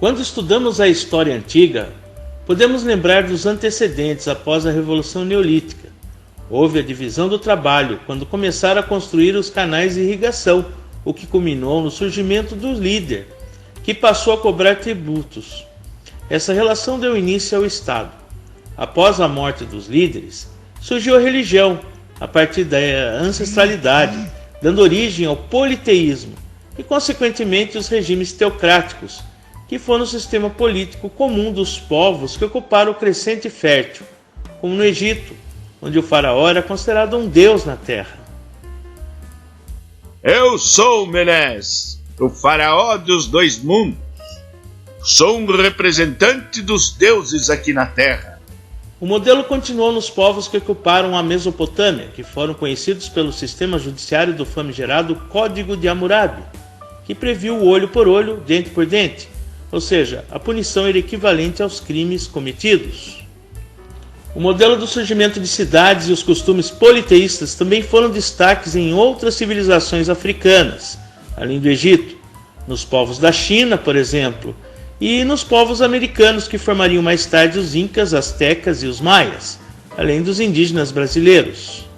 Quando estudamos a história antiga, podemos lembrar dos antecedentes após a Revolução Neolítica. Houve a divisão do trabalho, quando começaram a construir os canais de irrigação, o que culminou no surgimento do líder, que passou a cobrar tributos. Essa relação deu início ao Estado. Após a morte dos líderes, surgiu a religião, a partir da ancestralidade, dando origem ao politeísmo e, consequentemente, os regimes teocráticos, que foram o sistema político comum dos povos que ocuparam o crescente fértil, como no Egito, onde o faraó era considerado um deus na terra. Eu sou Menés, o faraó dos dois mundos. Sou um representante dos deuses aqui na terra. O modelo continuou nos povos que ocuparam a Mesopotâmia, que foram conhecidos pelo sistema judiciário do famigerado Código de Hammurabi, que previu o olho por olho, dente por dente, ou seja, a punição era equivalente aos crimes cometidos. O modelo do surgimento de cidades e os costumes politeístas também foram destaques em outras civilizações africanas, além do Egito, nos povos da China, por exemplo, e nos povos americanos que formariam mais tarde os Incas, Aztecas e os Maias, além dos indígenas brasileiros.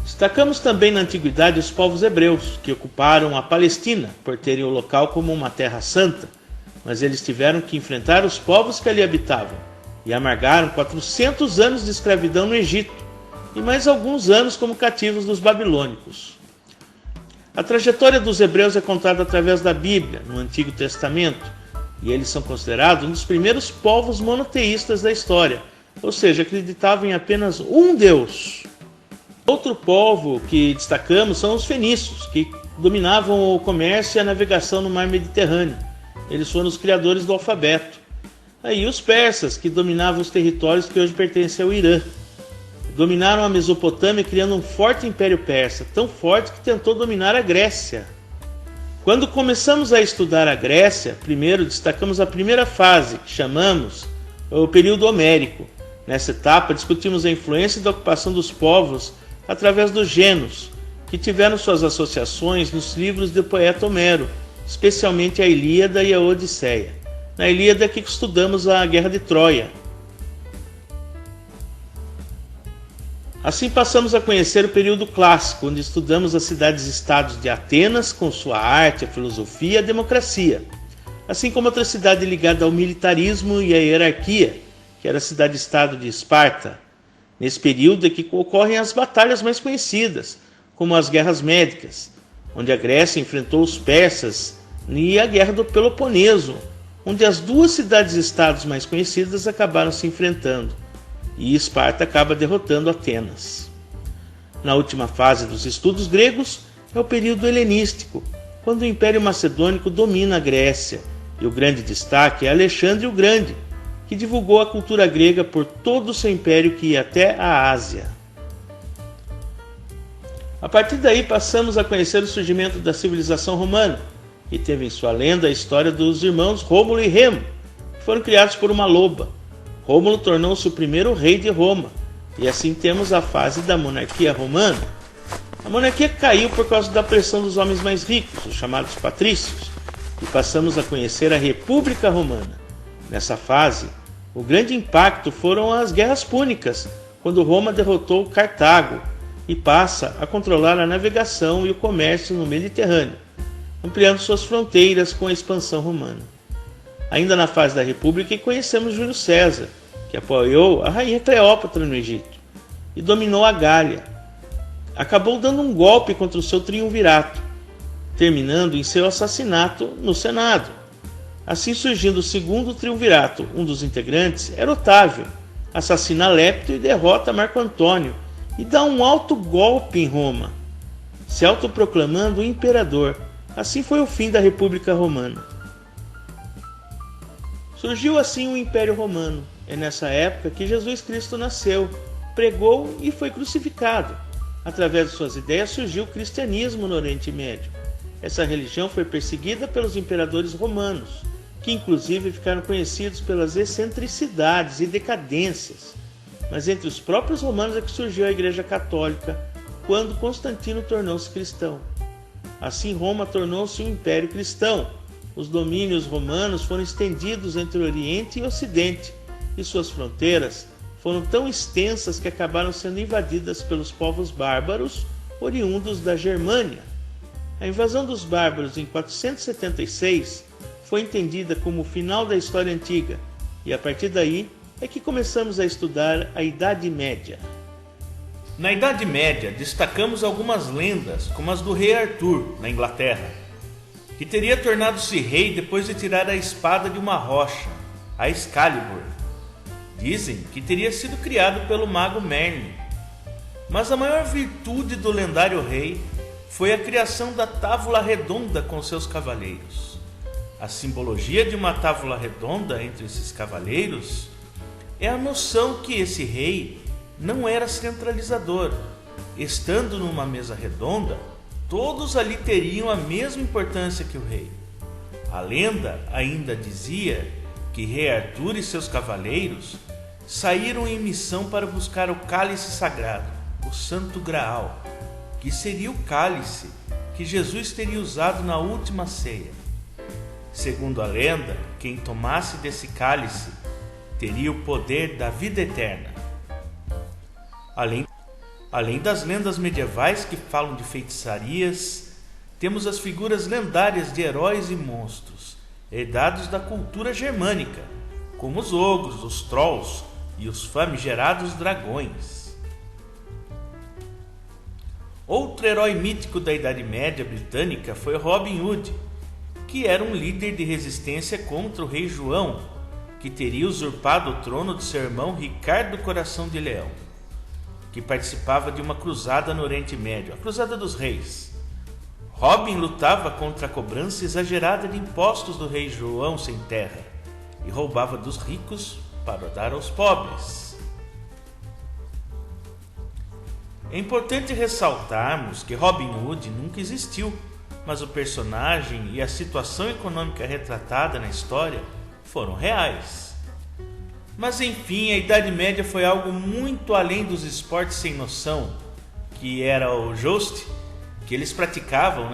Destacamos também na antiguidade os povos hebreus, que ocuparam a Palestina por terem o local como uma terra santa, mas eles tiveram que enfrentar os povos que ali habitavam e amargaram 400 anos de escravidão no Egito e mais alguns anos como cativos dos babilônicos. A trajetória dos hebreus é contada através da Bíblia, no Antigo Testamento, e eles são considerados um dos primeiros povos monoteístas da história, ou seja, acreditavam em apenas um Deus. Outro povo que destacamos são os fenícios, que dominavam o comércio e a navegação no mar Mediterrâneo. Eles foram os criadores do alfabeto. Aí os persas, que dominavam os territórios que hoje pertencem ao Irã. Dominaram a Mesopotâmia, criando um forte império persa, tão forte que tentou dominar a Grécia. Quando começamos a estudar a Grécia, primeiro destacamos a primeira fase, que chamamos o período homérico. Nessa etapa, discutimos a influência da ocupação dos povos através dos gêneros, que tiveram suas associações nos livros do poeta Homero, especialmente a Ilíada e a Odisseia. Na Ilíada é que estudamos a Guerra de Troia. Assim passamos a conhecer o período clássico, onde estudamos as cidades-estados de Atenas, com sua arte, a filosofia e a democracia, assim como outra cidade ligada ao militarismo e à hierarquia, que era a cidade-estado de Esparta. Nesse período é que ocorrem as batalhas mais conhecidas, como as guerras médicas, onde a Grécia enfrentou os persas, e a Guerra do Peloponeso, onde as duas cidades-estados mais conhecidas acabaram se enfrentando, e Esparta acaba derrotando Atenas. Na última fase dos estudos gregos é o período helenístico, quando o Império Macedônico domina a Grécia, e o grande destaque é Alexandre o Grande, que divulgou a cultura grega por todo o seu império que ia até a Ásia. A partir daí passamos a conhecer o surgimento da civilização romana, que teve em sua lenda a história dos irmãos Rômulo e Remo, que foram criados por uma loba. Rômulo tornou-se o primeiro rei de Roma, e assim temos a fase da monarquia romana. A monarquia caiu por causa da pressão dos homens mais ricos, os chamados patrícios, e passamos a conhecer a República Romana. Nessa fase, o grande impacto foram as guerras púnicas, quando Roma derrotou Cartago e passa a controlar a navegação e o comércio no Mediterrâneo, ampliando suas fronteiras com a expansão romana. Ainda na fase da República conhecemos Júlio César, que apoiou a rainha Cleópatra no Egito e dominou a Gália. Acabou dando um golpe contra o seu triunvirato, terminando em seu assassinato no Senado. Assim surgindo o segundo triunvirato, um dos integrantes era Otávio, assassina Lepto e derrota Marco Antônio e dá um alto golpe em Roma, se autoproclamando imperador. Assim foi o fim da República Romana. Surgiu assim o Império Romano. É nessa época que Jesus Cristo nasceu, pregou e foi crucificado. Através de suas ideias surgiu o cristianismo no Oriente Médio. Essa religião foi perseguida pelos imperadores romanos, que inclusive ficaram conhecidos pelas excentricidades e decadências. Mas entre os próprios romanos é que surgiu a Igreja Católica, quando Constantino tornou-se cristão. Assim Roma tornou-se um império cristão, os domínios romanos foram estendidos entre o Oriente e o Ocidente, e suas fronteiras foram tão extensas que acabaram sendo invadidas pelos povos bárbaros oriundos da Germânia. A invasão dos bárbaros em 476 foi entendida como o final da história antiga, e a partir daí é que começamos a estudar a Idade Média. Na Idade Média, destacamos algumas lendas, como as do rei Arthur, na Inglaterra, que teria tornado-se rei depois de tirar a espada de uma rocha, a Excalibur. Dizem que teria sido criado pelo mago Merlin. Mas a maior virtude do lendário rei foi a criação da tábua redonda com seus cavaleiros. A simbologia de uma tábua redonda entre esses cavaleiros é a noção que esse rei não era centralizador. Estando numa mesa redonda, todos ali teriam a mesma importância que o rei. A lenda ainda dizia que rei Arthur e seus cavaleiros saíram em missão para buscar o cálice sagrado, o Santo Graal, que seria o cálice que Jesus teria usado na última ceia. Segundo a lenda, quem tomasse desse cálice teria o poder da vida eterna. Além das lendas medievais que falam de feitiçarias, temos as figuras lendárias de heróis e monstros, herdados da cultura germânica, como os ogros, os trolls e os famigerados dragões. Outro herói mítico da Idade Média britânica foi Robin Hood, que era um líder de resistência contra o rei João, que teria usurpado o trono de seu irmão Ricardo Coração de Leão, que participava de uma cruzada no Oriente Médio, a Cruzada dos Reis. Robin lutava contra a cobrança exagerada de impostos do rei João sem terra e roubava dos ricos para dar aos pobres. É importante ressaltarmos que Robin Hood nunca existiu, mas o personagem e a situação econômica retratada na história foram reais. Mas enfim, a Idade Média foi algo muito além dos esportes sem noção, que era o joust, que eles praticavam,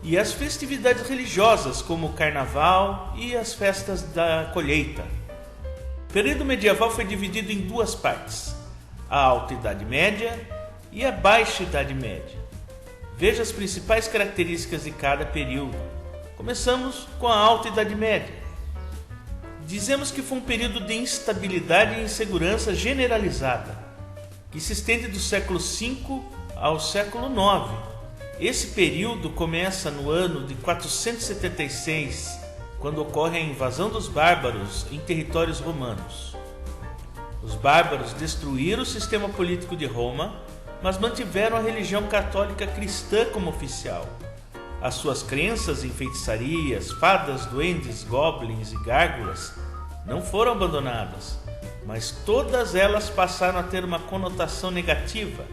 e as festividades religiosas, como o carnaval e as festas da colheita. O período medieval foi dividido em duas partes, a Alta Idade Média e a Baixa Idade Média. Veja as principais características de cada período. Começamos com a Alta Idade Média. Dizemos que foi um período de instabilidade e insegurança generalizada, que se estende do século V ao século IX. Esse período começa no ano de 476, quando ocorre a invasão dos bárbaros em territórios romanos. Os bárbaros destruíram o sistema político de Roma, mas mantiveram a religião católica cristã como oficial. As suas crenças em feitiçarias, fadas, duendes, goblins e gárgulas não foram abandonadas, mas todas elas passaram a ter uma conotação negativa,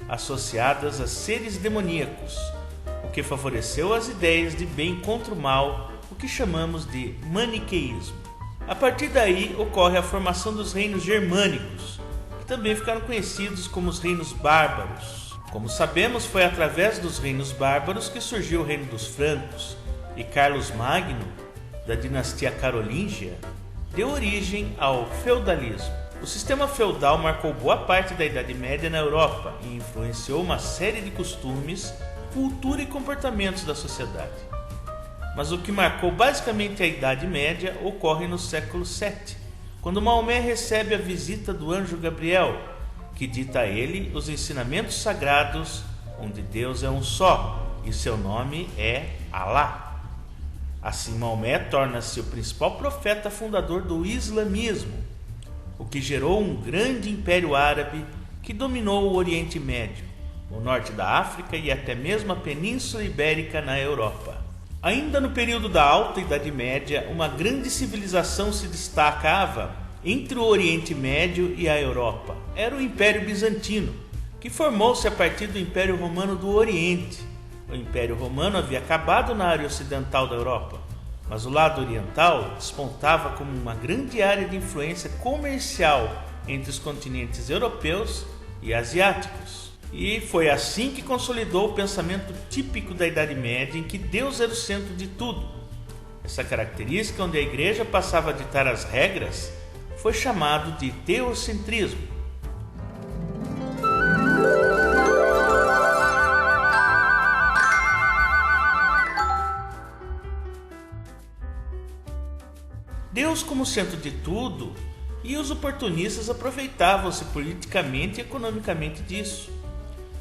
associadas a seres demoníacos, o que favoreceu as ideias de bem contra o mal, o que chamamos de maniqueísmo. A partir daí ocorre a formação dos reinos germânicos, que também ficaram conhecidos como os reinos bárbaros. Como sabemos, foi através dos reinos bárbaros que surgiu o reino dos francos, e Carlos Magno, da dinastia carolíngia, deu origem ao feudalismo. O sistema feudal marcou boa parte da Idade Média na Europa e influenciou uma série de costumes, cultura e comportamentos da sociedade. Mas o que marcou basicamente a Idade Média ocorre no século VII, quando Maomé recebe a visita do anjo Gabriel, que dita a ele os ensinamentos sagrados, onde Deus é um só e seu nome é Alá. Assim, Maomé torna-se o principal profeta fundador do islamismo, o que gerou um grande império árabe que dominou o Oriente Médio, o norte da África e até mesmo a Península Ibérica na Europa. Ainda no período da Alta Idade Média, uma grande civilização se destacava entre o Oriente Médio e a Europa. Era o Império Bizantino, que formou-se a partir do Império Romano do Oriente. O Império Romano havia acabado na área ocidental da Europa, mas o lado oriental despontava como uma grande área de influência comercial entre os continentes europeus e asiáticos. E foi assim que consolidou o pensamento típico da Idade Média, em que Deus era o centro de tudo. Essa característica, onde a igreja passava a ditar as regras, foi chamado de teocentrismo. Deus como centro de tudo, e os oportunistas aproveitavam-se politicamente e economicamente disso.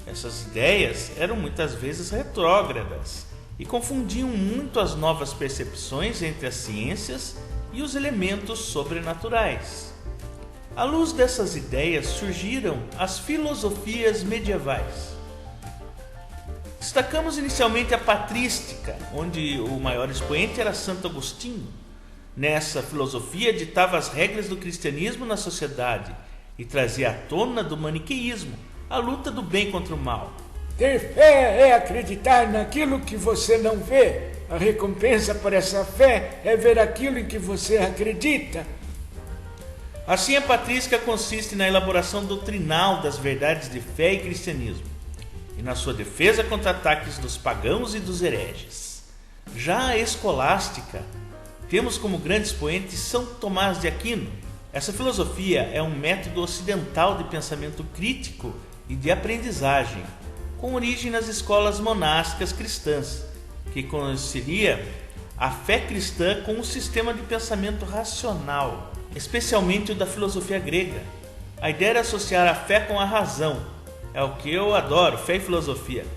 Essas ideias eram muitas vezes retrógradas e confundiam muito as novas percepções entre as ciências e os elementos sobrenaturais. À luz dessas ideias surgiram as filosofias medievais. Destacamos inicialmente a patrística, onde o maior expoente era Santo Agostinho. Nessa filosofia ditava as regras do cristianismo na sociedade e trazia à tona do maniqueísmo, a luta do bem contra o mal. Ter fé é acreditar naquilo que você não vê. A recompensa por essa fé é ver aquilo em que você acredita. Assim, a patrística consiste na elaboração doutrinal das verdades de fé e cristianismo e na sua defesa contra ataques dos pagãos e dos hereges. Já a escolástica, temos como grande expoente São Tomás de Aquino. Essa filosofia é um método ocidental de pensamento crítico e de aprendizagem, com origem nas escolas monásticas cristãs, que concilia a fé cristã com um sistema de pensamento racional, especialmente o da filosofia grega. A ideia era associar a fé com a razão. É o que eu adoro, fé e filosofia.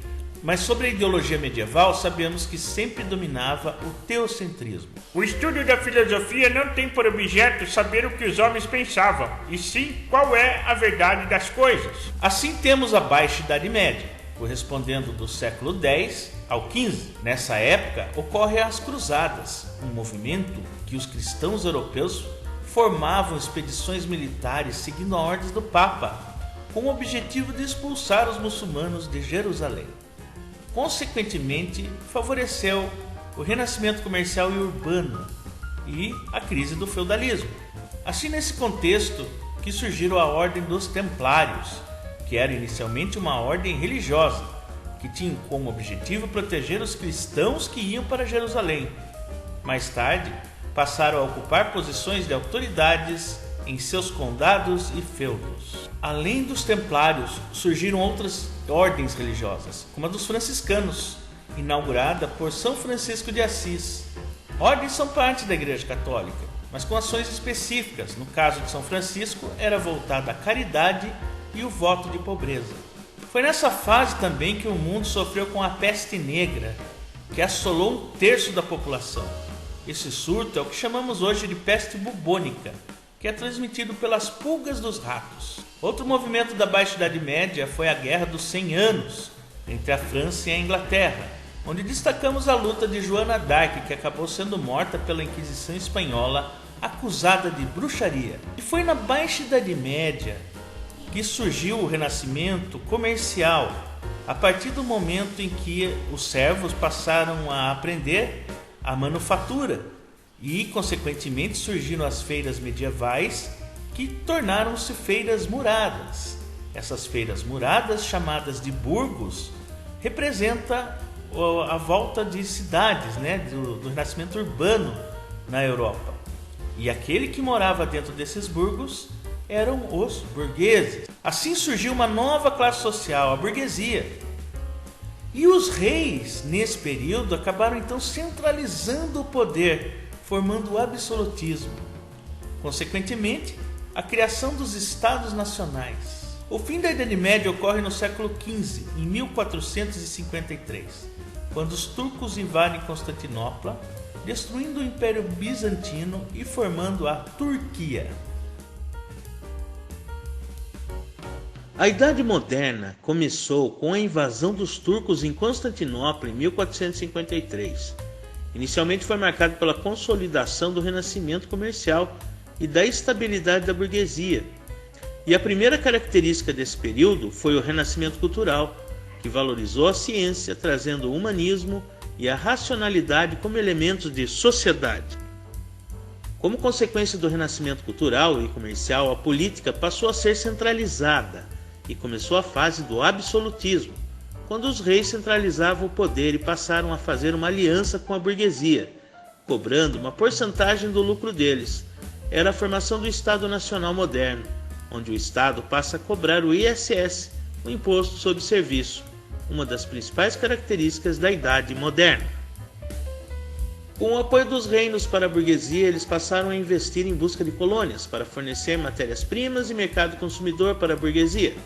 Mas sobre a ideologia medieval, sabemos que sempre dominava o teocentrismo. O estudo da filosofia não tem por objeto saber o que os homens pensavam, e sim qual é a verdade das coisas. Assim temos a Baixa Idade Média, correspondendo do século X ao XV. Nessa época ocorrem as Cruzadas, um movimento que os cristãos europeus formavam expedições militares seguindo ordens do Papa, com o objetivo de expulsar os muçulmanos de Jerusalém. Consequentemente, favoreceu o renascimento comercial e urbano e a crise do feudalismo. Assim, nesse contexto que surgiram a Ordem dos Templários, que era inicialmente uma ordem religiosa, que tinha como objetivo proteger os cristãos que iam para Jerusalém. Mais tarde, passaram a ocupar posições de autoridades em seus condados e feudos. Além dos templários, surgiram outras ordens religiosas, como a dos franciscanos, inaugurada por São Francisco de Assis. Ordens são parte da Igreja Católica, mas com ações específicas. No caso de São Francisco, era voltada à caridade e o voto de pobreza. Foi nessa fase também que o mundo sofreu com a peste negra, que assolou 1/3 da população. Esse surto é o que chamamos hoje de peste bubônica, que é transmitido pelas pulgas dos ratos. Outro movimento da Baixa Idade Média foi a Guerra dos 100 Anos, entre a França e a Inglaterra, onde destacamos a luta de Joana d'Arc, que acabou sendo morta pela Inquisição Espanhola, acusada de bruxaria. E foi na Baixa Idade Média que surgiu o renascimento comercial, a partir do momento em que os servos passaram a aprender a manufatura e, consequentemente, surgiram as feiras medievais, que tornaram-se feiras muradas. Essas feiras muradas, chamadas de burgos, representa a volta de cidades, do renascimento urbano na Europa. E aquele que morava dentro desses burgos eram os burgueses. Assim surgiu uma nova classe social, a burguesia. E os reis, nesse período, acabaram então centralizando o poder, formando o absolutismo. Consequentemente, a criação dos Estados Nacionais. O fim da Idade Média ocorre no século XV, em 1453, quando os turcos invadem Constantinopla, destruindo o Império Bizantino e formando a Turquia. A Idade Moderna começou com a invasão dos turcos em Constantinopla em 1453. Inicialmente foi marcado pela consolidação do renascimento comercial e da estabilidade da burguesia. E a primeira característica desse período foi o renascimento cultural, que valorizou a ciência, trazendo o humanismo e a racionalidade como elementos de sociedade. Como consequência do renascimento cultural e comercial, a política passou a ser centralizada e começou a fase do absolutismo, quando os reis centralizavam o poder e passaram a fazer uma aliança com a burguesia, cobrando uma porcentagem do lucro deles. Era a formação do Estado Nacional moderno, onde o Estado passa a cobrar o ISS, o Imposto sobre Serviço, uma das principais características da Idade Moderna. Com o apoio dos reinos para a burguesia, eles passaram a investir em busca de colônias para fornecer matérias-primas e mercado consumidor para a burguesia.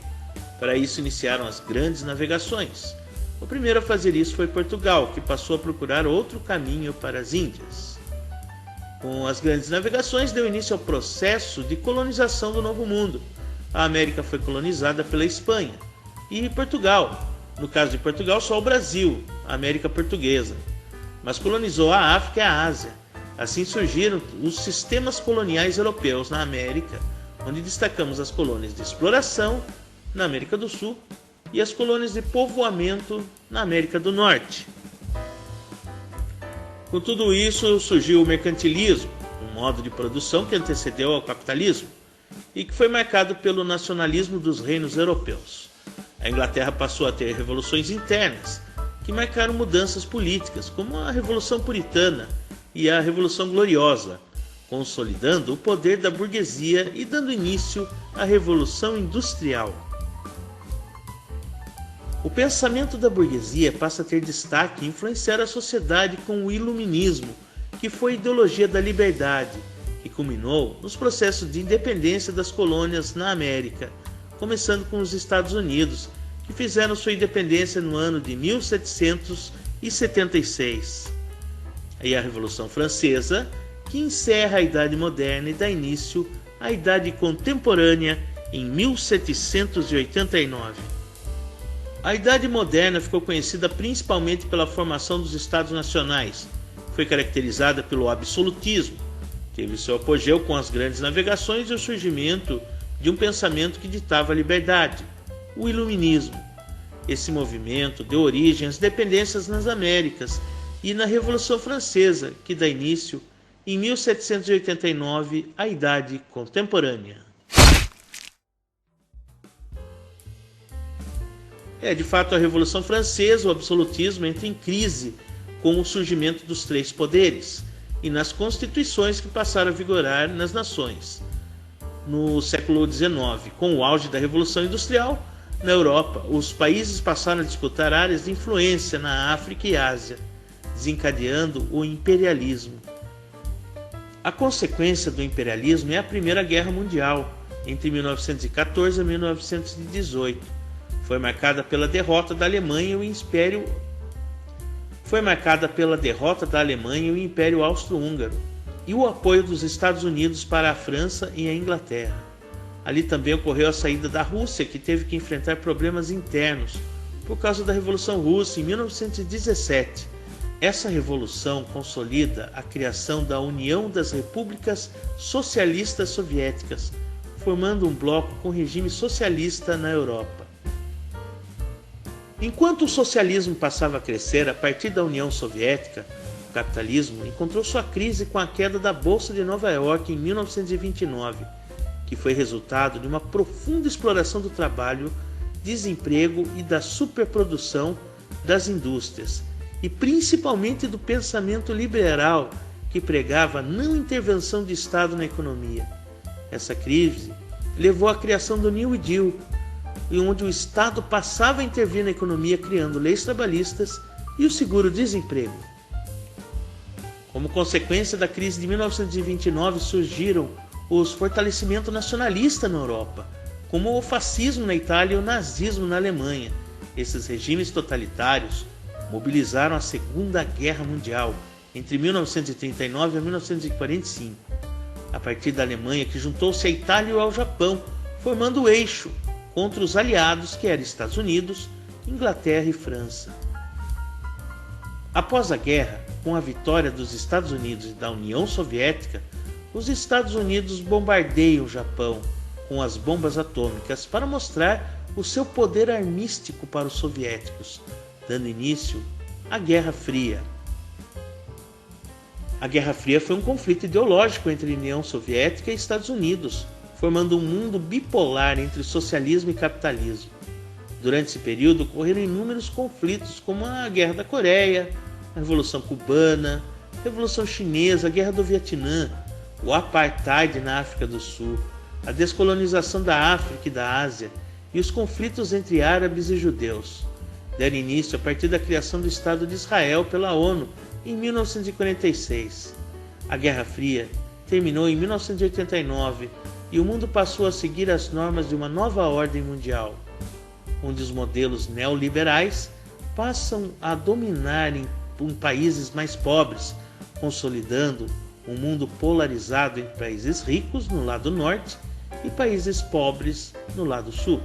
Para isso iniciaram as grandes navegações. O primeiro a fazer isso foi Portugal, que passou a procurar outro caminho para as Índias. Com as grandes navegações deu início ao processo de colonização do Novo Mundo. A América foi colonizada pela Espanha e Portugal. No caso de Portugal, só o Brasil, a América Portuguesa. Mas colonizou a África e a Ásia. Assim surgiram os sistemas coloniais europeus na América, onde destacamos as colônias de exploração na América do Sul e as colônias de povoamento na América do Norte. Com tudo isso surgiu o mercantilismo, um modo de produção que antecedeu ao capitalismo e que foi marcado pelo nacionalismo dos reinos europeus. A Inglaterra passou a ter revoluções internas, que marcaram mudanças políticas, como a Revolução Puritana e a Revolução Gloriosa, consolidando o poder da burguesia e dando início à Revolução Industrial. O pensamento da burguesia passa a ter destaque e influenciar a sociedade com o iluminismo, que foi a ideologia da liberdade, que culminou nos processos de independência das colônias na América, começando com os Estados Unidos, que fizeram sua independência no ano de 1776. E a Revolução Francesa, que encerra a Idade Moderna e dá início à Idade Contemporânea em 1789. A Idade Moderna ficou conhecida principalmente pela formação dos Estados Nacionais. Foi caracterizada pelo absolutismo. Teve seu apogeu com as grandes navegações e o surgimento de um pensamento que ditava a liberdade, o Iluminismo. Esse movimento deu origem às dependências nas Américas e na Revolução Francesa, que dá início, em 1789, à Idade Contemporânea. De fato, a Revolução Francesa, o absolutismo, entra em crise com o surgimento dos três poderes e nas constituições que passaram a vigorar nas nações. No século XIX, com o auge da Revolução Industrial, na Europa, os países passaram a disputar áreas de influência na África e Ásia, desencadeando o imperialismo. A consequência do imperialismo é a Primeira Guerra Mundial, entre 1914 e 1918. Foi marcada pela derrota da Alemanha e o Império Austro-Húngaro e o apoio dos Estados Unidos para a França e a Inglaterra. Ali também ocorreu a saída da Rússia, que teve que enfrentar problemas internos por causa da Revolução Russa em 1917. Essa revolução consolida a criação da União das Repúblicas Socialistas Soviéticas, formando um bloco com regime socialista na Europa. Enquanto o socialismo passava a crescer a partir da União Soviética, o capitalismo encontrou sua crise com a queda da Bolsa de Nova York em 1929, que foi resultado de uma profunda exploração do trabalho, desemprego e da superprodução das indústrias, e principalmente do pensamento liberal que pregava a não intervenção de Estado na economia. Essa crise levou à criação do New Deal, onde o Estado passava a intervir na economia criando leis trabalhistas e o seguro-desemprego. Como consequência da crise de 1929 surgiram os fortalecimentos nacionalistas na Europa, como o fascismo na Itália e o nazismo na Alemanha. Esses regimes totalitários mobilizaram a Segunda Guerra Mundial entre 1939 e 1945, a partir da Alemanha, que juntou-se à Itália e ao Japão, formando o eixo contra os aliados, que eram Estados Unidos, Inglaterra e França. Após a guerra, com a vitória dos Estados Unidos e da União Soviética, os Estados Unidos bombardeiam o Japão com as bombas atômicas para mostrar o seu poder armístico para os soviéticos, dando início à Guerra Fria. A Guerra Fria foi um conflito ideológico entre a União Soviética e Estados Unidos, formando um mundo bipolar entre socialismo e capitalismo. Durante esse período ocorreram inúmeros conflitos, como a Guerra da Coreia, a Revolução Cubana, Revolução Chinesa, a Guerra do Vietnã, o Apartheid na África do Sul, a descolonização da África e da Ásia e os conflitos entre árabes e judeus deram início a partir da criação do Estado de Israel pela ONU em 1946. A Guerra Fria terminou em 1989 e o mundo passou a seguir as normas de uma nova ordem mundial, onde os modelos neoliberais passam a dominar em países mais pobres, consolidando um mundo polarizado entre países ricos no lado norte e países pobres no lado sul.